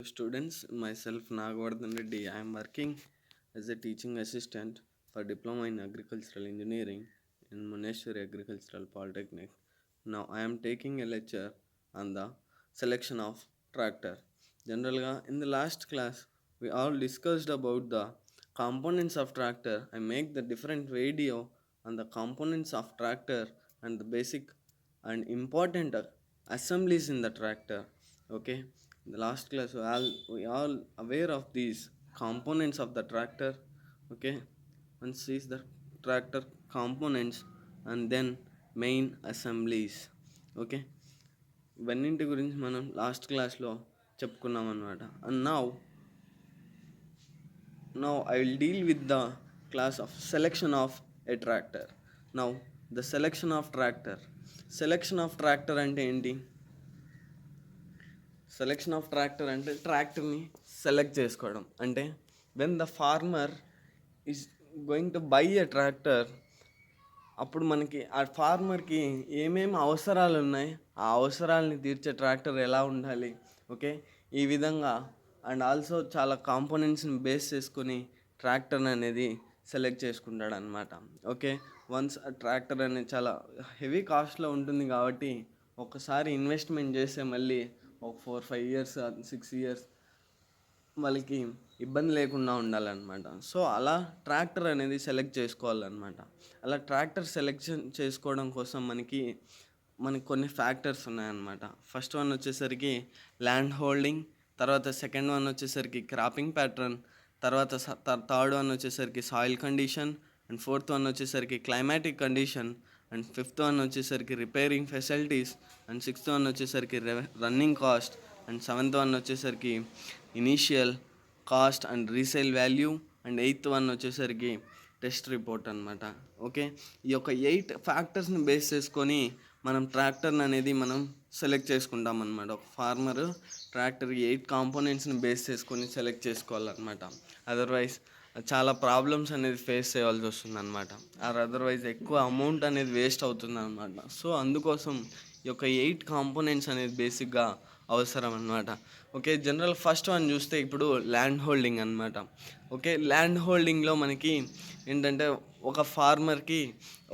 Students, myself Nagavardhan Reddy. I am working as a teaching assistant for Diploma in Agricultural Engineering in Muneshwari Agricultural Polytechnic. Now I am taking a lecture on the selection of tractor. Generally, in the last class, we all discussed about the components of tractor. I make the different video on the components of tractor and the basic and important assemblies in the tractor. Okay, in the last class we all aware of these components of the tractor. Okay, one sees the tractor components and then main assemblies. Okay, ఇవన్నింటి గురించి మనం last క్లాస్లో చెప్పుకున్నాం అనమాట. And now I will deal with the class of selection of a tractor. Now the selection of tractor అంటే ఏంటి? Selection of tractor అంటే ట్రాక్టర్ని select చేసుకోవడం. అంటే when the farmer is going to buy a tractor, అప్పుడు మనకి ఆ ఫార్మర్కి ఏమేమి అవసరాలు ఉన్నాయి, ఆ అవసరాలని తీర్చే ట్రాక్టర్ ఎలా ఉండాలి. ఓకే, ఈ విధంగా అండ్ ఆల్సో చాలా కాంపోనెంట్స్ని బేస్ చేసుకుని ట్రాక్టర్ అనేది సెలెక్ట్ చేసుకుంటాడు అనమాట. ఓకే, వన్స్ ఆ ట్రాక్టర్ అనేది చాలా హెవీ కాస్ట్లో ఉంటుంది కాబట్టి ఒకసారి ఇన్వెస్ట్మెంట్ చేస్తే మళ్ళీ ఒక 4-5 ఇయర్స్ 6 ఇయర్స్ వాళ్ళకి ఇబ్బంది లేకుండా ఉండాలన్నమాట. సో అలా ట్రాక్టర్ అనేది సెలెక్ట్ చేసుకోవాలన్నమాట. అలా ట్రాక్టర్ సెలెక్షన్ చేసుకోవడం కోసం మనకి కొన్ని ఫ్యాక్టర్స్ ఉన్నాయన్నమాట. ఫస్ట్ వన్ వచ్చేసరికి ల్యాండ్ హోల్డింగ్, తర్వాత సెకండ్ వన్ వచ్చేసరికి క్రాపింగ్ ప్యాటర్న్, తర్వాత థర్డ్ వన్ వచ్చేసరికి soil condition, and fourth one వచ్చేసరికి climatic condition, and fifth one వచ్చేసరికి repairing facilities, and sixth one వచ్చేసరికి running cost, and seventh one వచ్చేసరికి initial cost and resale value, and eighth one వచ్చేసరికి test report అనమాట. Okay, ఈ యొక్క 8 ఫ్యాక్టర్స్ని base చేసుకొని మనం ట్రాక్టర్ని అనేది మనం సెలెక్ట్ చేసుకుంటాం అనమాట. ఒక ఫార్మరు ట్రాక్టర్ 8 కాంపోనెంట్స్ని బేస్ చేసుకొని సెలెక్ట్ చేసుకోవాలన్నమాట. అదర్వైజ్ చాలా ప్రాబ్లమ్స్ అనేది ఫేస్ చేయాల్సి వస్తుంది అనమాట. అదర్వైజ్ ఎక్కువ అమౌంట్ అనేది వేస్ట్ అవుతుంది అనమాట. సో అందుకోసం ఈ యొక్క 8 కాంపోనెంట్స్ అనేది బేసిక్గా అవసరం అనమాట. ఓకే, జనరల్ ఫస్ట్ వన్ చూస్తే ఇప్పుడు ల్యాండ్ హోల్డింగ్ అనమాట. ఓకే, ల్యాండ్ హోల్డింగ్లో మనకి ఏంటంటే ఒక ఫార్మర్కి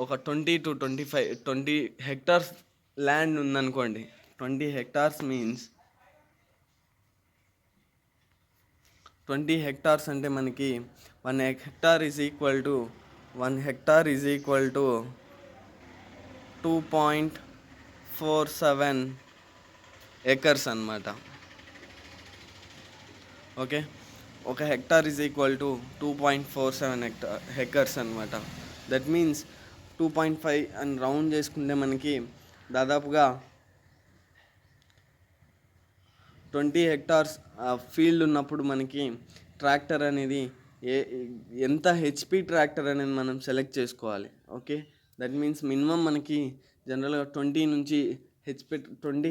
ఒక 20 హెక్టార్స్ ల్యాండ్ ఉందనుకోండి. 20 హెక్టార్స్ మీన్స్ 20 హెక్టార్స్ అంటే మనకి 1 hectare is equal to 2.47 acres అనమాట. ఓకే, ఒక hectare is equal to 2.47 hectares అనమాట. దట్ మీన్స్ 2.5 అని రౌండ్ చేసుకుంటే మనకి దాదాపుగా 20 హెక్టార్స్ ఫీల్డ్ ఉన్నప్పుడు మనకి ట్రాక్టర్ అనేది ఎంత హెచ్పి ట్రాక్టర్ అనేది మనం సెలెక్ట్ చేసుకోవాలి. ఓకే, దట్ మీన్స్ మినిమం మనకి జనరల్గా 20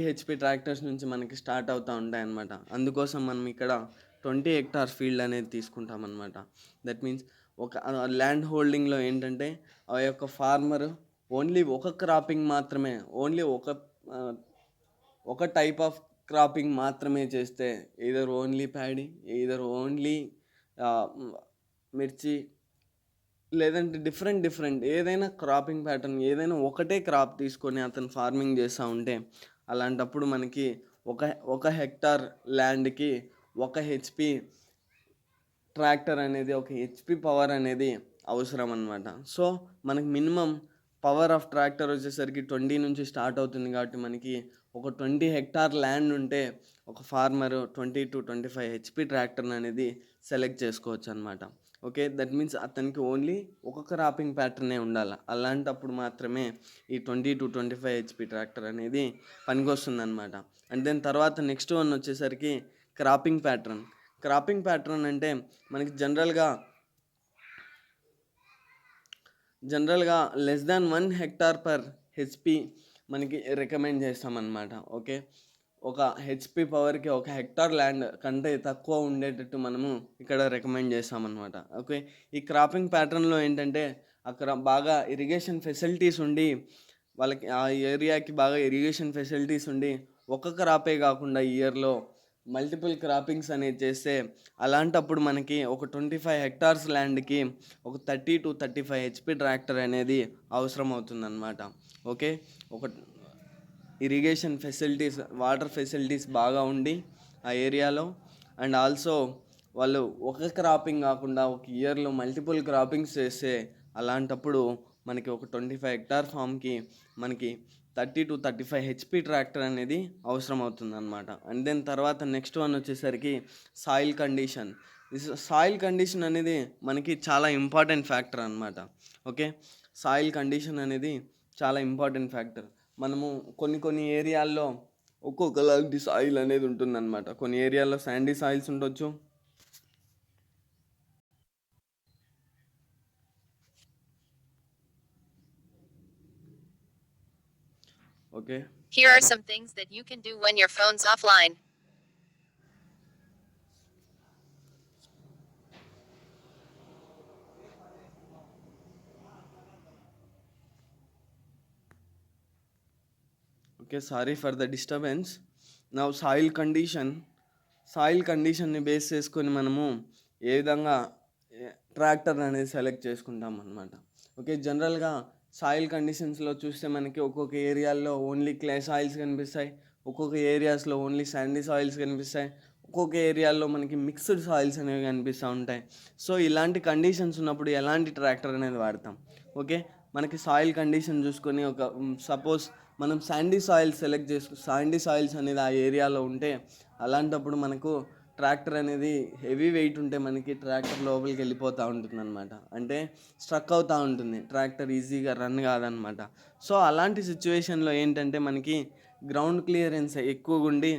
హెచ్పి ట్రాక్టర్స్ నుంచి మనకి స్టార్ట్ అవుతూ ఉంటాయి అన్నమాట. అందుకోసం మనం ఇక్కడ 20 హెక్టార్ ఫీల్డ్ అనేది తీసుకుంటాం అన్నమాట. దట్ మీన్స్ ఒక ల్యాండ్ హోల్డింగ్లో ఏంటంటే ఆ యొక్క ఫార్మర్ ఓన్లీ ఒక క్రాపింగ్ మాత్రమే, ఓన్లీ ఒక టైప్ ఆఫ్ క్రాపింగ్ మాత్రమే చేస్తే, either only paddy, either only మిర్చి, లేదంటే డిఫరెంట్ ఏదైనా క్రాపింగ్ ప్యాటర్న్, ఏదైనా ఒకటే క్రాప్ తీసుకొని అతను ఫార్మింగ్ చేస్తూ ఉంటే అలాంటప్పుడు మనకి ఒక హెక్టార్ ల్యాండ్కి 1 హెచ్పి ట్రాక్టర్ అనేది, 1 హెచ్పి పవర్ అనేది అవసరం అన్నమాట. సో మనకి మినిమం పవర్ ఆఫ్ ట్రాక్టర్ వచ్చేసరికి 20 నుంచి స్టార్ట్ అవుతుంది కాబట్టి మనకి ఒక 20 హెక్టార్ ల్యాండ్ ఉంటే ఒక ఫార్మర్ 20-25 హెచ్పి ట్రాక్టర్ అనేది సెలెక్ట్ చేసుకోవచ్చు అనమాట. ఓకే, దట్ మీన్స్ అతనికి ఓన్లీ ఒక క్రాపింగ్ ప్యాటర్నే ఉండాలి. అలాంటప్పుడు మాత్రమే ఈ 20-25 హెచ్పి ట్రాక్టర్ అనేది పనికొస్తుంది అనమాట. అండ్ దెన్ తర్వాత నెక్స్ట్ వన్ వచ్చేసరికి క్రాపింగ్ ప్యాటర్న్ అంటే మనకి జనరల్గా less than 1 hectare per HP మనకి రికమెండ్ చేస్తామన్నమాట. ఓకే, ఒక హెచ్పి పవర్కి 1 హెక్టార్ ల్యాండ్ కంటే తక్కువ ఉండేటట్టు మనము ఇక్కడ రికమెండ్ చేస్తామన్నమాట. ఓకే, ఈ క్రాపింగ్ ప్యాటర్న్లో ఏంటంటే అక్కడ బాగా ఇరిగేషన్ ఫెసిలిటీస్ ఉండి, వాళ్ళకి ఆ ఏరియాకి బాగా ఇరిగేషన్ ఫెసిలిటీస్ ఉండి ఒక క్రాపే కాకుండా ఇయర్లో మల్టిపుల్ క్రాపింగ్స్ అనేది చేస్తే అలాంటప్పుడు మనకి ఒక 25 హెక్టార్స్ ల్యాండ్కి ఒక 30 to 35 HP ట్రాక్టర్ అనేది అవసరం అవుతుందన్నమాట. ఓకే, ఒక ఇరిగేషన్ ఫెసిలిటీస్, వాటర్ ఫెసిలిటీస్ బాగా ఉండి ఆ ఏరియాలో, అండ్ ఆల్సో వాళ్ళు ఒక క్రాపింగ్ కాకుండా ఒక ఇయర్లో మల్టిపుల్ క్రాపింగ్స్ చేస్తే అలాంటప్పుడు మనకి ఒక 25 హెక్టార్ ఫామ్కి మనకి 30 to 35 HP ట్రాక్టర్ అనేది అవసరం అవుతుంది అనమాట. అండ్ దెన్ తర్వాత నెక్స్ట్ వన్ వచ్చేసరికి సాయిల్ కండిషన్. సాయిల్ కండిషన్ అనేది మనకి చాలా ఇంపార్టెంట్ ఫ్యాక్టర్ అనమాట. ఓకే, సాయిల్ కండిషన్ అనేది చాలా ఇంపార్టెంట్ ఫ్యాక్టర్. మనము కొన్ని ఏరియాల్లో ఒక్కొక్కలాంటి సాయిల్ అనేది ఉంటుందన్నమాట. కొన్ని ఏరియాల్లో శాండీ సాయిల్స్ ఉండొచ్చు. Okay, Here are some things that you can do when your phone's offline. Okay, sorry for the disturbance. నా సాయిల్ కండిషన్ని బేస్ చేసుకొని మనము ఏ విధంగా ట్రాక్టర్ అనేది సెలెక్ట్ చేసుకుంటాం అన్నమాట. ఓకే, జనరల్గా సాయిల్ కండిషన్స్లో చూస్తే మనకి ఒక్కొక్క ఏరియాల్లో ఓన్లీ క్లే సాయిల్స్ కనిపిస్తాయి, ఒక్కొక్క ఏరియాస్లో ఓన్లీ శాండీ సాయిల్స్ కనిపిస్తాయి, ఒక్కొక్క ఏరియాల్లో మనకి మిక్స్డ్ సాయిల్స్ అనేవి కనిపిస్తూ ఉంటాయి. సో ఇలాంటి కండిషన్స్ ఉన్నప్పుడు ఎలాంటి ట్రాక్టర్ అనేది వాడతాం? ఓకే, మనకి సాయిల్ కండిషన్ చూసుకొని ఒక సపోజ్ మనం శాండీ సాయిల్స్ అనేది ఆ ఏరియాలో ఉంటే అలాంటప్పుడు మనకు ట్రాక్టర్ అనేది హెవీ వెయిట్ ఉంటే మనకి ట్రాక్టర్ లోపలికి వెళ్ళిపోతూ ఉంటుంది అనమాట. అంటే స్ట్రక్ అవుతూ ఉంటుంది, ట్రాక్టర్ ఈజీగా రన్ కాదనమాట. సో అలాంటి సిచ్యువేషన్లో ఏంటంటే మనకి గ్రౌండ్ క్లియరెన్స్ ఎక్కువగా ఉండి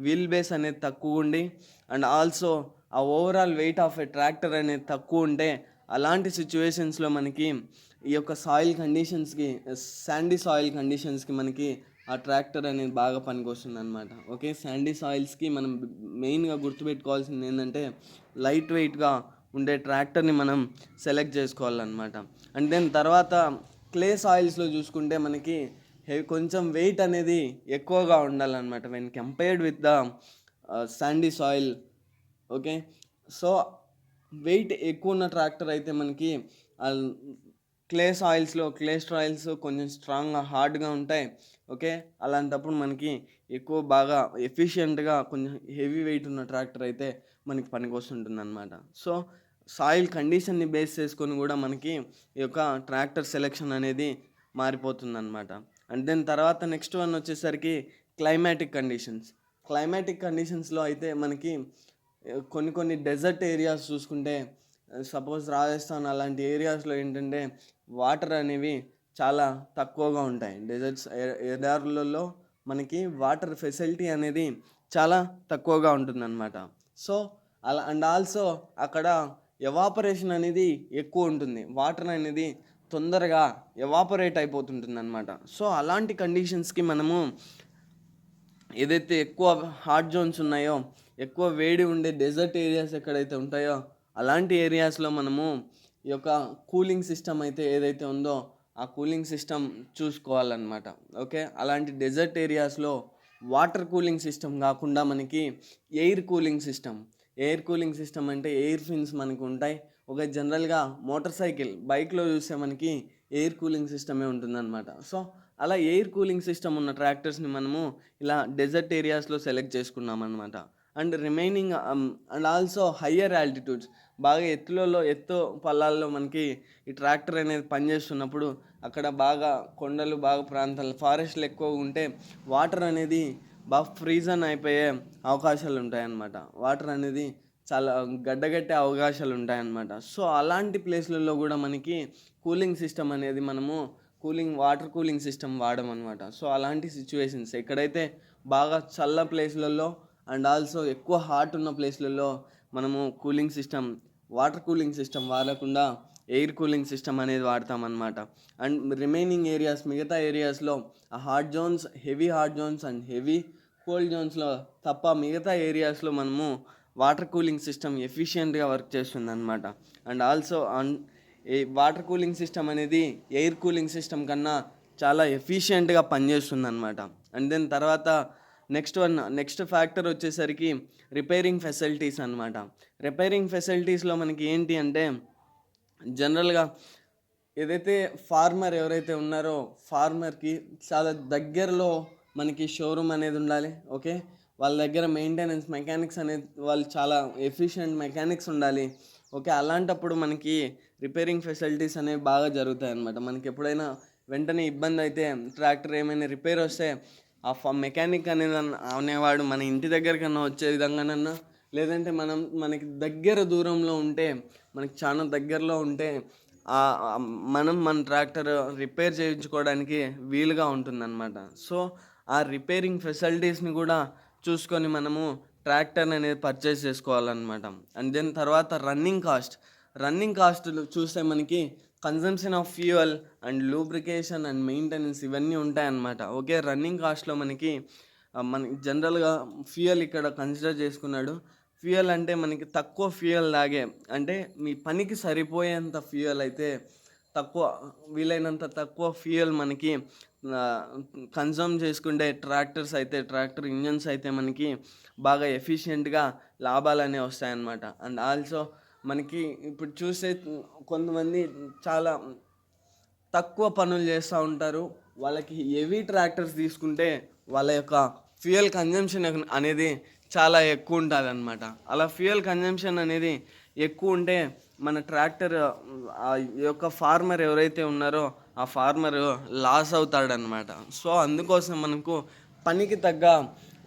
వీల్ బేస్ అనేది తక్కువ ఉండి అండ్ ఆల్సో ఆ overall weight of a tractor అనేది తక్కువ ఉంటే అలాంటి సిచ్యువేషన్స్లో మనకి ఈ యొక్క శాండీ సాయిల్ కండిషన్స్కి మనకి ఆ ట్రాక్టర్ అనేది బాగా పనికొస్తుంది అనమాట. ఓకే, శాండీ సాయిల్స్కి మనం మెయిన్గా గుర్తుపెట్టుకోవాల్సింది ఏంటంటే లైట్ వెయిట్గా ఉండే ట్రాక్టర్ని మనం సెలెక్ట్ చేసుకోవాలన్నమాట. అండ్ దెన్ తర్వాత క్లే సాయిల్స్లో చూసుకుంటే మనకి కొంచెం వెయిట్ అనేది ఎక్కువగా ఉండాలన్నమాట when compared with the sandy soil. Okay, so weight ఎక్కువ ఉన్న ట్రాక్టర్ అయితే మనకి క్లే సాయిల్స్ కొంచెం స్ట్రాంగ్గా హార్డ్గా ఉంటాయి. ఓకే, అలాంటప్పుడు మనకి ఎక్కువ బాగా ఎఫిషియెంట్గా కొంచెం హెవీ వెయిట్ ఉన్న ట్రాక్టర్ అయితే మనకి పనికొస్తుంటుంది అనమాట. సో సాయిల్ కండిషన్ని బేస్ చేసుకొని కూడా మనకి ఈ యొక్క ట్రాక్టర్ సెలెక్షన్ అనేది మారిపోతుంది అనమాట. అండ్ దెన్ తర్వాత నెక్స్ట్ వన్ వచ్చేసరికి క్లైమాటిక్ కండిషన్స్లో అయితే మనకి కొన్ని డెజర్ట్ ఏరియాస్ చూసుకుంటే సపోజ్ రాజస్థాన్ అలాంటి ఏరియాస్లో ఏంటంటే వాటర్ అనేవి చాలా తక్కువగా ఉంటాయి. ఎడారులలో మనకి వాటర్ ఫెసిలిటీ అనేది చాలా తక్కువగా ఉంటుందన్నమాట. సో అలా అండ్ ఆల్సో అక్కడ ఎవాపరేషన్ అనేది ఎక్కువ ఉంటుంది, వాటర్ అనేది తొందరగా ఎవాపరేట్ అయిపోతుంటుంది అనమాట. సో అలాంటి కండిషన్స్కి మనము ఏదైతే ఎక్కువ హాట్ జోన్స్ ఉన్నాయో, ఎక్కువ వేడి ఉండే డెజర్ట్ ఏరియాస్ ఎక్కడైతే ఉంటాయో అలాంటి ఏరియాస్లో మనము ఈ యొక్క కూలింగ్ సిస్టమ్ అయితే ఏదైతే ఉందో ఆ కూలింగ్ సిస్టమ్ చూసుకోవాలన్నమాట. ఓకే, అలాంటి డెజర్ట్ ఏరియాస్లో వాటర్ కూలింగ్ సిస్టమ్ కాకుండా మనకి ఎయిర్ కూలింగ్ సిస్టమ్ అంటే ఎయిర్ ఫిన్స్ మనకు ఉంటాయి. ఒక జనరల్గా బైక్లో చూస్తే మనకి ఎయిర్ కూలింగ్ సిస్టమే ఉంటుందన్నమాట. సో అలా ఎయిర్ కూలింగ్ సిస్టమ్ ఉన్న ట్రాక్టర్స్ని మనము ఇలా డెజర్ట్ ఏరియాస్లో సెలెక్ట్ చేసుకున్నాం అనమాట. And remaining and also higher altitudes, బాగా ఎత్తు పల్లాల్లో మనకి ఈ ట్రాక్టర్ అనేది పనిచేస్తున్నప్పుడు అక్కడ బాగా కొండలు, బాగా ప్రాంతాలు, ఫారెస్ట్లు ఎక్కువ ఉంటే వాటర్ అనేది బాగా ఫ్రీజన్ అయిపోయే అవకాశాలు ఉంటాయన్నమాట. వాటర్ అనేది చాలా గడ్డగట్టే అవకాశాలు ఉంటాయన్నమాట. సో అలాంటి ప్లేస్లలో కూడా మనకి కూలింగ్ సిస్టమ్ అనేది మనము వాటర్ కూలింగ్ సిస్టమ్ వాడమన్నమాట. సో అలాంటి సిచ్యువేషన్స్ ఎక్కడైతే బాగా చల్ల ప్లేస్లలో అండ్ ఆల్సో ఎక్కువ హాట్ ఉన్న ప్లేస్లలో మనము వాటర్ కూలింగ్ సిస్టమ్ వాడకుండా ఎయిర్ కూలింగ్ సిస్టమ్ అనేది వాడతామన్నమాట. అండ్ మిగతా ఏరియాస్లో heavy hot zones and heavy cold జోన్స్లో తప్ప మిగతా ఏరియాస్లో మనము వాటర్ కూలింగ్ సిస్టమ్ ఎఫిషియెంట్గా వర్క్ చేస్తుంది అనమాట. అండ్ ఆల్సో ఈ వాటర్ కూలింగ్ సిస్టమ్ అనేది ఎయిర్ కూలింగ్ సిస్టమ్ కన్నా చాలా ఎఫిషియెంట్గా పనిచేస్తుంది అనమాట. అండ్ దెన్ తర్వాత నెక్స్ట్ ఫ్యాక్టర్ వచ్చేసరికి రిపేరింగ్ ఫెసిలిటీస్ అనమాట. రిపేరింగ్ ఫెసిలిటీస్లో మనకి ఏంటి అంటే జనరల్గా ఏదైతే ఫార్మర్ ఎవరైతే ఉన్నారో ఫార్మర్కి చాలా దగ్గరలో మనకి షోరూమ్ అనేది ఉండాలి. ఓకే, వాళ్ళ దగ్గర మెయింటెనెన్స్ మెకానిక్స్ అనేది వాళ్ళు చాలా ఎఫిషియెంట్ మెకానిక్స్ ఉండాలి. ఓకే, అలాంటప్పుడు మనకి రిపేరింగ్ ఫెసిలిటీస్ అనేవి బాగా జరుగుతాయి అన్నమాట. మనకి ఎప్పుడైనా వెంటనే ఇబ్బంది అయితే ట్రాక్టర్ ఏమైనా రిపేర్ వస్తే ఆ మెకానిక్ అనేవాడు మన ఇంటి దగ్గరకన్నా వచ్చే విధంగానన్నా, లేదంటే మనకి దగ్గర దూరంలో ఉంటే, మనకి చాలా దగ్గరలో ఉంటే మన ట్రాక్టర్ రిపేర్ చేయించుకోవడానికి వీలుగా ఉంటుందన్నమాట. సో ఆ రిపేరింగ్ ఫెసిలిటీస్ని కూడా చూసుకొని మనము ట్రాక్టర్ అనేది పర్చేస్ చేసుకోవాలన్నమాట. అండ్ దెన్ తర్వాత రన్నింగ్ కాస్ట్ చూస్తే మనకి consumption of fuel and lubrication and maintenance ఇవన్నీ ఉంటాయన్నమాట. ఓకే, రన్నింగ్ కాస్ట్లో మనకి జనరల్గా ఫ్యూయల్ ఇక్కడ కన్సిడర్ చేసుకున్నాడు. ఫ్యూయల్ అంటే మనకి తక్కువ ఫ్యూయల్ లాగే, అంటే మీ పనికి సరిపోయేంత ఫ్యూయల్ అయితే వీలైనంత తక్కువ ఫ్యూయల్ మనకి కన్సూమ్ చేసుకుంటే ట్రాక్టర్ ఇంజన్స్ అయితే మనకి బాగా ఎఫిషియెంట్గా లాభాలు అనేవి వస్తాయన్నమాట. అండ్ ఆల్సో మనకి ఇప్పుడు చూసే కొంతమంది చాలా తక్కువ పనులు చేస్తూ ఉంటారు. వాళ్ళకి హెవీ ట్రాక్టర్స్ తీసుకుంటే వాళ్ళ యొక్క ఫ్యూయల్ కన్జంప్షన్ అనేది చాలా ఎక్కువ ఉంటుంది అనమాట. అలా ఫ్యూయల్ కన్జంప్షన్ అనేది ఎక్కువ ఉంటే మన ట్రాక్టర్ యొక్క ఫార్మర్ ఎవరైతే ఉన్నారో ఆ ఫార్మర్ లాస్ అవుతాడనమాట. సో అందుకోసం మనకు పనికి తగ్గ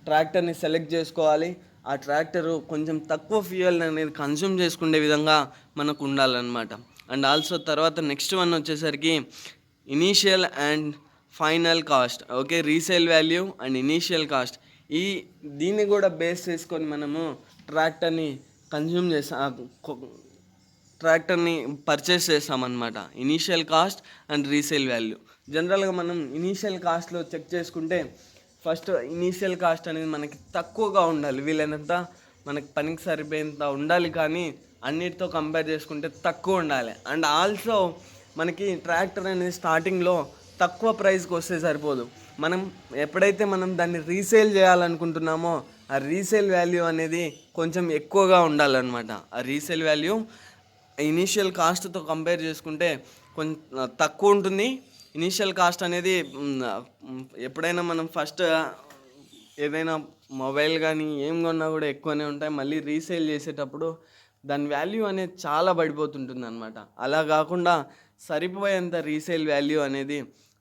ట్రాక్టర్ని సెలెక్ట్ చేసుకోవాలి. ఆ ట్రాక్టరు కొంచెం తక్కువ ఫ్యూయల్ అనేది కన్స్యూమ్ చేసుకునే విధంగా మనకు ఉండాలన్నమాట. అండ్ ఆల్సో తర్వాత నెక్స్ట్ వన్ వచ్చేసరికి initial and final cost. Okay, resale value and initial cost, దీన్ని కూడా బేస్ చేసుకొని మనము ట్రాక్టర్ని పర్చేస్ చేస్తామన్నమాట. Initial cost and resale value. జనరల్గా మనం ఇనీషియల్ కాస్ట్లో చెక్ చేసుకుంటే ఫస్ట్ ఇనీషియల్ కాస్ట్ అనేది మనకి తక్కువగా ఉండాలి, వీలైనంత మనకి పనికి సరిపోయేంత ఉండాలి, కానీ అన్నిటితో కంపేర్ చేసుకుంటే తక్కువ ఉండాలి. అండ్ ఆల్సో మనకి ట్రాక్టర్ అనేది స్టార్టింగ్లో తక్కువ ప్రైస్కి వస్తే సరిపోదు. ఎప్పుడైతే మనం దాన్ని రీసేల్ చేయాలనుకుంటున్నామో ఆ రీసేల్ వాల్యూ అనేది కొంచెం ఎక్కువగా ఉండాలన్నమాట. ఆ రీసేల్ వాల్యూ ఇనీషియల్ కాస్ట్తో కంపేర్ చేసుకుంటే కొంచెం తక్కువ ఉంటుంది. ఇనీషియల్ కాస్ట్ అనేది ఎప్పుడైనా మనం ఫస్ట్ ఏదైనా మొబైల్ కానీ ఏం కొన్నా కూడా ఎక్కువనే ఉంటాయి. మళ్ళీ రీసేల్ చేసేటప్పుడు దాని వాల్యూ అనేది చాలా పడిపోతుంటుంది అనమాట. అలా కాకుండా సరిపోయేంత రీసేల్ వాల్యూ అనేది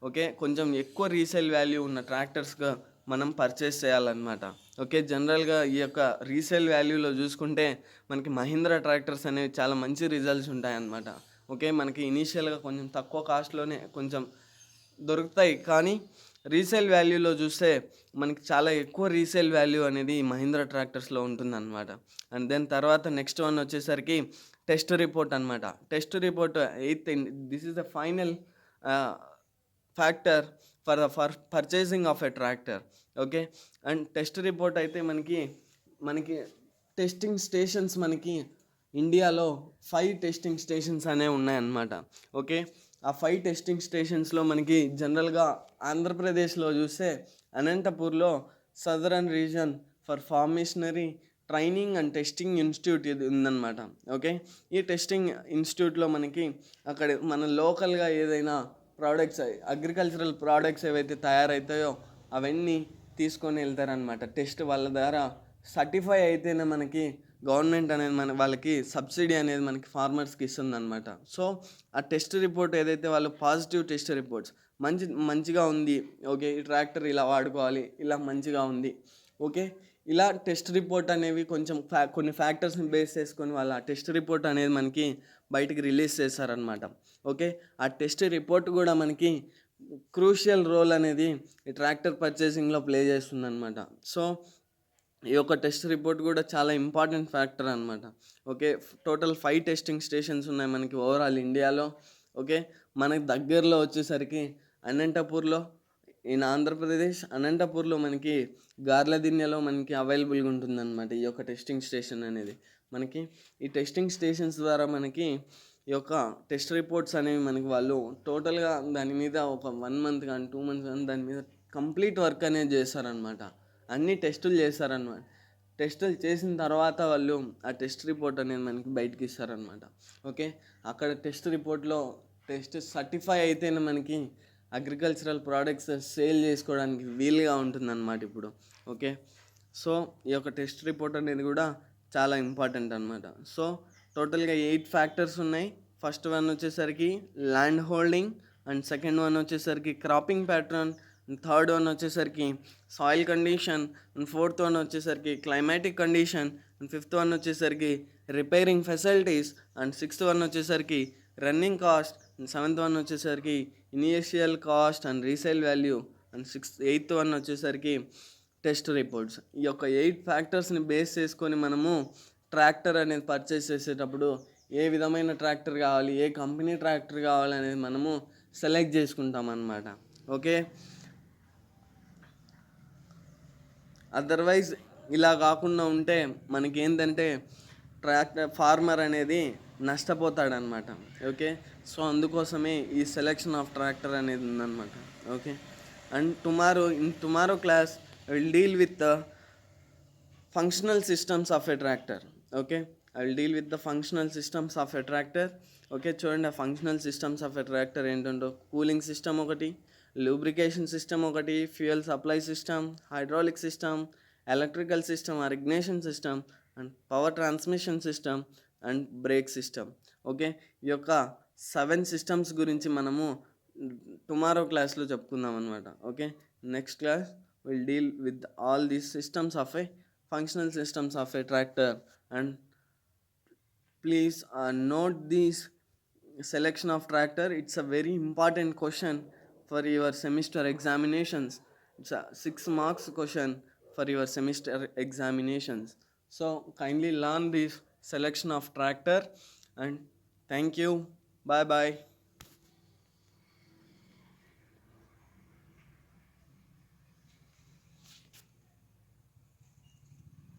ఓకే కొంచెం ఎక్కువ రీసేల్ వాల్యూ ఉన్న ట్రాక్టర్స్గా మనం పర్చేస్ చేయాలన్నమాట. ఓకే, జనరల్గా ఈ యొక్క రీసేల్ వాల్యూలో చూసుకుంటే మనకి మహీంద్రా ట్రాక్టర్స్ అనేవి చాలా మంచి రిజల్ట్స్ ఉంటాయన్నమాట. ఓకే, మనకి ఇనీషియల్గా కొంచెం తక్కువ కాస్ట్లోనే కొంచెం దొరుకుతాయి, కానీ రీసేల్ వాల్యూలో చూస్తే మనకి చాలా ఎక్కువ రీసేల్ వాల్యూ అనేది మహీంద్రా ట్రాక్టర్స్లో ఉంటుందన్నమాట. అండ్ దెన్ తర్వాత నెక్స్ట్ వన్ వచ్చేసరికి టెస్ట్ రిపోర్ట్ అనమాట. Test report this is the final factor for purchasing of a tractor. Okay, and test report అయితే మనకి టెస్టింగ్ స్టేషన్స్ మనకి ఇండియాలో 5 టెస్టింగ్ స్టేషన్స్ అనేవి ఉన్నాయన్నమాట. ఓకే, ఆ 5 టెస్టింగ్ స్టేషన్స్లో మనకి జనరల్గా ఆంధ్రప్రదేశ్లో చూస్తే అనంతపూర్లో southern region for farm machinery training and testing institute ఇది ఉందన్నమాట. ఓకే, ఈ టెస్టింగ్ ఇన్స్టిట్యూట్లో మనకి అక్కడ మన లోకల్గా ఏదైనా ప్రోడక్ట్స్ అగ్రికల్చరల్ ప్రోడక్ట్స్ ఏవైతే తయారవుతాయో అవన్నీ తీసుకొని వెళ్తారనమాట. టెస్ట్ వాళ్ళ ద్వారా సర్టిఫై అయితేనే మనకి గవర్నమెంట్ అనేది వాళ్ళకి సబ్సిడీ అనేది మనకి ఫార్మర్స్కి ఇస్తుందన్నమాట. సో ఆ టెస్ట్ రిపోర్ట్ ఏదైతే వాళ్ళు పాజిటివ్ టెస్ట్ రిపోర్ట్స్ మంచిగా ఉంది, ఓకే ఈ ట్రాక్టర్ ఇలా వాడుకోవాలి, ఇలా మంచిగా ఉంది, ఓకే ఇలా టెస్ట్ రిపోర్ట్ అనేవి కొంచెం కొన్ని ఫ్యాక్టర్స్ని బేస్ చేసుకొని వాళ్ళ టెస్ట్ రిపోర్ట్ అనేది మనకి బయటికి రిలీజ్ చేస్తారనమాట. ఓకే, ఆ టెస్ట్ రిపోర్ట్ కూడా మనకి క్రూషియల్ రోల్ అనేది ఈ ట్రాక్టర్ పర్చేసింగ్లో ప్లే చేస్తుందన్నమాట. సో ఈ యొక్క టెస్ట్ రిపోర్ట్ కూడా చాలా ఇంపార్టెంట్ ఫ్యాక్టర్ అనమాట. ఓకే, టోటల్ 5 టెస్టింగ్ స్టేషన్స్ ఉన్నాయి మనకి ఓవరాల్ ఇండియాలో. ఓకే, మనకి దగ్గరలో వచ్చేసరికి అనంతపూర్లో ఆంధ్రప్రదేశ్ అనంతపూర్లో మనకి గార్లదిన్నెలో మనకి అవైలబుల్గా ఉంటుందన్నమాట ఈ యొక్క టెస్టింగ్ స్టేషన్ అనేది. మనకి ఈ టెస్టింగ్ స్టేషన్స్ ద్వారా మనకి ఈ యొక్క టెస్ట్ రిపోర్ట్స్ అనేవి మనకి వాళ్ళు టోటల్గా దాని మీద ఒక 1 మంత్ కానీ 2 మంత్స్ కానీ దాని మీద కంప్లీట్ వర్క్ అనేది చేస్తారనమాట. అన్ని టెస్టులు చేస్తారనమాట. టెస్టులు చేసిన తర్వాత వాళ్ళు ఆ టెస్ట్ రిపోర్ట్ అనేది మనకి బయటికి ఇస్తారనమాట. ఓకే, అక్కడ టెస్ట్ రిపోర్ట్లో టెస్ట్ సర్టిఫై అయితేనే మనకి అగ్రికల్చరల్ ప్రోడక్ట్స్ సేల్ చేసుకోవడానికి వీలుగా ఉంటుందన్నమాట ఇప్పుడు. ఓకే, సో ఈ యొక్క టెస్ట్ రిపోర్ట్ అనేది కూడా చాలా ఇంపార్టెంట్ అనమాట. సో టోటల్గా 8 ఫ్యాక్టర్స్ ఉన్నాయి. ఫస్ట్ వన్ వచ్చేసరికి land holding, and second one వచ్చేసరికి cropping pattern, and third one వచ్చేసరికి soil condition, and fourth one వచ్చేసరికి climatic condition, and fifth one వచ్చేసరికి repairing facilities, and sixth one వచ్చేసరికి running cost, and seventh one వచ్చేసరికి initial cost and resale value, and eighth one వచ్చేసరికి test reports. ఈ యొక్క 8 ఫ్యాక్టర్స్ని base చేసుకొని మనము tractor అనేది పర్చేస్ చేసేటప్పుడు ఏ విధమైన ట్రాక్టర్ కావాలి, ఏ కంపెనీ ట్రాక్టర్ కావాలి అనేది మనము సెలెక్ట్ చేసుకుంటాం అన్నమాట. ఓకే, అదర్వైజ్ ఇలా కాకుండా ఉంటే మనకి ఏంటంటే ఫార్మర్ అనేది నష్టపోతాడనమాట. ఓకే, సో అందుకోసమే ఈ సెలెక్షన్ ఆఫ్ ట్రాక్టర్ అనేది ఉందన్నమాట. Okay, and tomorrow class will deal with functional systems of a tractor. Okay, I will deal with the functional systems of a tractor. Okay, చూడండి, ఆ functional systems of a tractor ఏంటంటో cooling system ఒకటి, lubrication system ఒకటి, fuel supply system, hydraulic system, electrical system or ignition system, and power transmission system, and brake system. Okay, ఈ యొక్క 7 systems గురించి మనము tomorrow క్లాస్లో చెప్పుకుందాం అనమాట. Okay, next class will deal with all these systems of A functional systems of a tractor. And please note this selection of tractor, it's a very important question for your semester examinations. It's a 6 marks question for your semester examinations. So kindly learn this selection of tractor, and thank you. Bye bye.